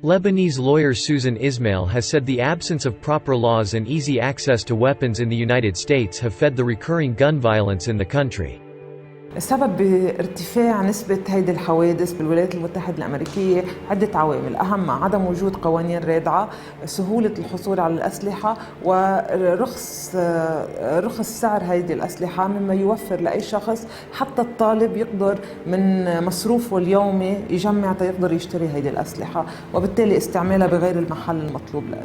Lebanese lawyer Susan Ismail has said the absence of proper laws and easy access to weapons in the United States have fed the recurring gun violence in the country. السبب بارتفاع نسبة هيدي الحوادث بالولايات المتحدة الأمريكية عدة عوامل، أهمها عدم وجود قوانين رادعة، سهولة الحصول على الأسلحة، ورخص سعر هيدي الأسلحة، مما يوفر لأي شخص حتى الطالب يقدر من مصروفه اليومي يجمع يقدر يشتري هيدي الأسلحة، وبالتالي استعمالها بغير المحل المطلوب له.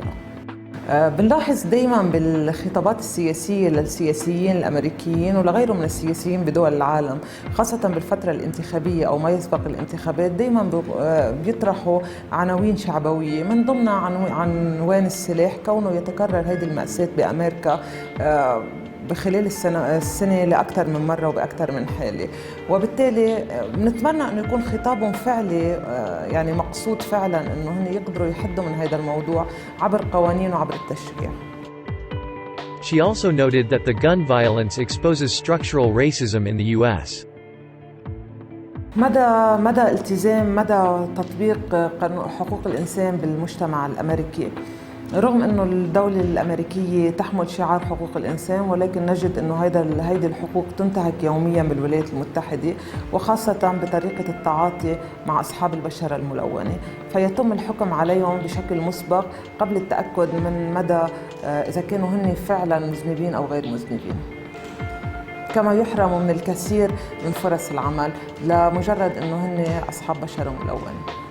بنلاحظ دايما بالخطابات السياسية للسياسيين الأمريكيين ولغيرهم من السياسيين بدول العالم، خاصة بالفترة الانتخابية أو ما يسبق الانتخابات، دايما بيطرحوا عناوين شعبوية، من ضمنها عنوان السلاح، كونه يتكرر هذه المأساة بأمريكا بخلال السنة لأكثر من مرة وبأكثر من حالة، وبالتالي بنتمنى أنه يكون خطابهم فعلي، يعني مقصود فعلا أنه هن يقدروا يحدوا من هذا الموضوع عبر قوانين وعبر التشريع. She also noted that the gun violence exposes structural racism in the U.S. مدى التزام تطبيق قانون حقوق الإنسان بالمجتمع الأمريكي، رغم أنه الدولة الأمريكية تحمل شعار حقوق الإنسان، ولكن نجد أنه هيدي الحقوق تنتهك يوميا بالولايات المتحدة، وخاصة بطريقة التعاطي مع أصحاب البشرة الملونة، فيتم الحكم عليهم بشكل مسبق قبل التأكد من مدى إذا كانوا هن فعلا مذنبين أو غير مذنبين. كما يحرموا من الكثير من فرص العمل لمجرد أنه هن أصحاب بشرة ملونة.